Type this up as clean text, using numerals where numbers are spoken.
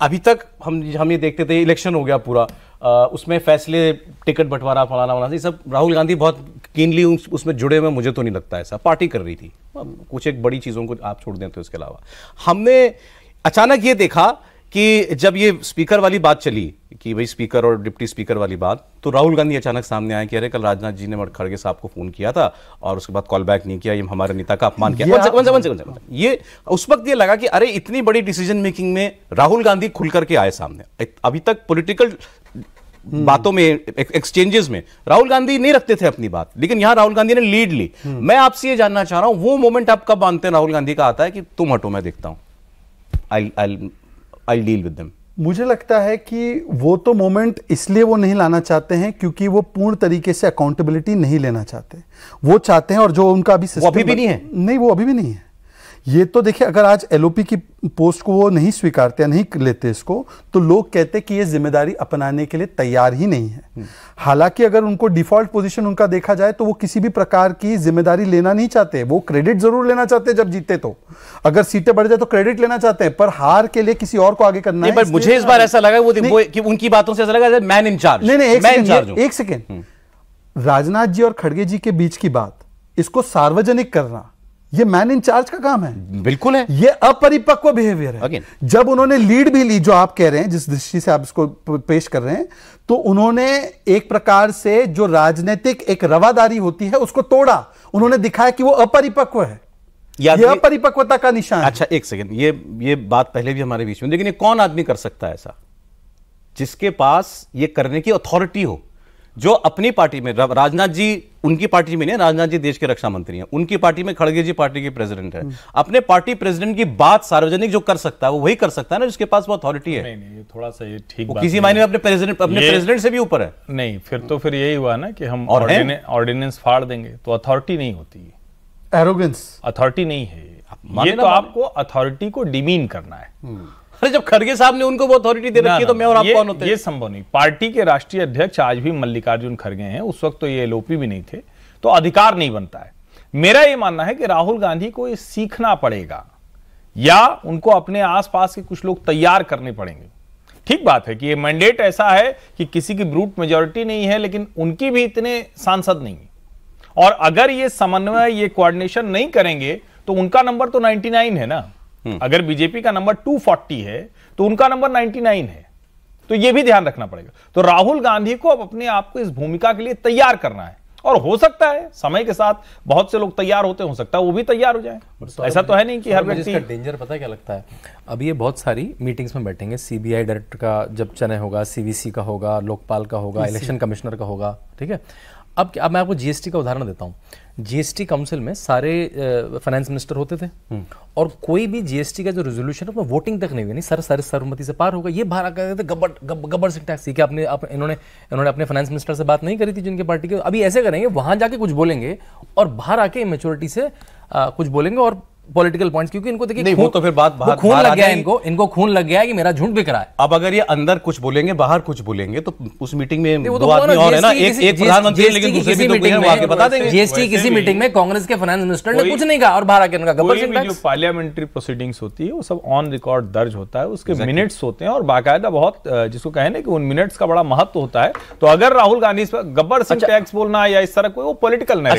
अभी तक हम ये देखते थे, इलेक्शन हो गया पूरा, उसमें फैसले, टिकट बंटवारा, फलाना वाला, ये सब राहुल गांधी बहुत कीनली उसमें जुड़े हुए, मुझे तो नहीं लगता ऐसा। पार्टी कर रही थी कुछ एक बड़ी चीज़ों को आप छोड़ दें तो। इसके अलावा हमने अचानक ये देखा कि जब ये स्पीकर वाली बात चली कि भाई स्पीकर और डिप्टी स्पीकर वाली बात, तो राहुल गांधी अचानक सामने आए कि अरे कल राजनाथ जी ने खड़गे साहब को फोन किया था और उसके बाद कॉल बैक नहीं किया, ये हमारे नेता का अपमान किया। ये उस वक्त ये लगा कि अरे इतनी बड़ी डिसीजन मेकिंग में राहुल गांधी खुल करके आए सामने। अभी तक पॉलिटिकल बातों में, एक्सचेंजेस में राहुल गांधी नहीं रखते थे अपनी बात, लेकिन यहां राहुल गांधी ने लीड ली। मैं आपसे ये जानना चाह रहा हूं, वो मोमेंट आप कब मानते हैं राहुल गांधी का आता है कि तुम हटो, मैं देखता हूं, I'll deal with them? मुझे लगता है कि वो तो मोमेंट इसलिए वो नहीं लाना चाहते हैं क्योंकि वो पूर्ण तरीके से अकाउंटेबिलिटी नहीं लेना चाहते। वो चाहते हैं, और जो उनका अभी सिस्टम, वो अभी भी नहीं है। नहीं, वो अभी भी नहीं है। ये तो देखिए, अगर आज एलओपी की पोस्ट को वो नहीं स्वीकारते, नहीं लेते इसको, तो लोग कहते कि ये जिम्मेदारी अपनाने के लिए तैयार ही नहीं है। हालांकि अगर उनको डिफॉल्ट पोजीशन उनका देखा जाए तो वो किसी भी प्रकार की जिम्मेदारी लेना नहीं चाहते। वो क्रेडिट जरूर लेना चाहते हैं जब जीते, तो अगर सीटें बढ़ जाए तो क्रेडिट लेना चाहते हैं, पर हार के लिए किसी और को आगे करना है। मुझे इस बार ऐसा लगा कि उनकी बातों से ऐसा लगा मैन इन चार्ज। नहीं, एक सेकेंड, राजनाथ जी और खड़गे जी के बीच की बात, इसको सार्वजनिक करना, ये मैन इन चार्ज का काम है। बिल्कुल है। ये अपरिपक्व बिहेवियर है। जब उन्होंने लीड भी ली, जो आप कह रहे हैं, जिस दृष्टि से आप इसको पेश कर रहे हैं, तो उन्होंने एक प्रकार से जो राजनीतिक एक रवादारी होती है उसको तोड़ा। उन्होंने दिखाया कि वो अपरिपक्व है। ये अपरिपक्वता का निशान। अच्छा, एक सेकंड, ये बात पहले भी हमारे बीच में, लेकिन ये कौन आदमी कर सकता है ऐसा जिसके पास ये करने की अथॉरिटी हो? जो अपनी पार्टी में, राजनाथ जी उनकी पार्टी में नहीं, राजनाथ जी देश के रक्षा मंत्री हैं, उनकी पार्टी में खड़गे जी पार्टी के प्रेसिडेंट है। अपने पार्टी प्रेसिडेंट की बात सार्वजनिक जो कर सकता है वो वही कर सकता है ना, जिसके पास वो अथॉरिटी है। नहीं, ये थोड़ा सा ये ठीक बात किसी मायने में अपने प्रेसिडेंट से भी ऊपर है। नहीं, फिर यही हुआ ना कि हम ऑर्डिनेंस फाड़ देंगे तो अथॉरिटी नहीं होती, एरोगेंस अथॉरिटी नहीं है। ये तो आपको अथॉरिटी को डिमीन करना है। अरे जब खड़गे साहब ने उनको वो अथॉरिटी दे रखी है तो मैं और आप कौन होते हैं? ये संभव नहीं। पार्टी के राष्ट्रीय अध्यक्ष आज भी मल्लिकार्जुन खड़गे हैं, उस वक्त तो ये एलओपी भी नहीं थे, तो अधिकार नहीं बनता है। मेरा ये मानना है कि राहुल गांधी को ये सीखना पड़ेगा, या उनको अपने आसपास के कुछ लोग तैयार करने पड़ेंगे। ठीक बात है कि ये मैंडेट ऐसा है कि किसी की ब्रूट मेजोरिटी नहीं है, लेकिन उनकी भी इतने सांसद नहीं है, और अगर ये समन्वय, ये कोऑर्डिनेशन नहीं करेंगे तो उनका नंबर तो 99 है ना। अगर बीजेपी का नंबर 240 है तो उनका नंबर 99 है, तो यह भी ध्यान रखना पड़ेगा। तो राहुल गांधी को अब अपने आप को इस भूमिका के लिए तैयार करना है, और हो सकता है समय के साथ बहुत से लोग तैयार होते, हो सकता है वो भी तैयार हो जाए। ऐसा तो है नहीं कि हर व्यक्ति। इसका डेंजर पता है क्या लगता है? अब ये बहुत सारी मीटिंग्स में बैठेंगे, सीबीआई डायरेक्टर का जब चयन होगा, सीवीसी का होगा, लोकपाल का होगा, इलेक्शन कमिश्नर का होगा, ठीक है। अब मैं आपको जीएसटी का उदाहरण देता हूँ। जीएसटी काउंसिल में सारे फाइनेंस मिनिस्टर होते थे, और कोई भी जीएसटी का जो रेजोल्यूशन है वो वोटिंग तक नहीं हुई, नहीं सारे सर्वमति से पार होगा। ये बाहर आकर थे गब्बर सिंह टैक्स, क्या इन्होंने अपने फाइनेंस मिनिस्टर से बात नहीं करी थी जिनके पार्टी के? अभी ऐसे करेंगे, वहां जाके कुछ बोलेंगे और बाहर आके इमेच्योरिटी से कुछ बोलेंगे, और पॉलिटिकल पॉइंट्स, क्योंकि इनको देखिए नहीं, वो तो फिर बात खून लग गया, इनको खून लग गया है कि मेरा झूठ बिक रहा है। अब अगर ये अंदर कुछ बोलेंगे, बाहर कुछ बोलेंगे, तो उस मीटिंग में दो आदमी और है ना, एक प्रधानमंत्री, लेकिन दूसरे भी मीटिंग में आके बता देंगे। जीएसटी किसी मीटिंग में कांग्रेस के फाइनेंस मिनिस्टर ने कुछ नहीं कहा, और बाहर आके उनका गब्बर सिंह टैक्स। जो पार्लियामेंट्री प्रोसीडिंग्स होती है वो सब ऑन रिकॉर्ड दर्ज होता है, उसके मिनट्स होते हैं, और बाकायदा बहुत, जिसको कहे ना कि उन मिनट्स का बड़ा महत्व होता है। तो अगर राहुल गांधी इस पर गब्बर सिंह टैक्स बोलना या इस तरह कोई, वो पॉलिटिकल नहीं।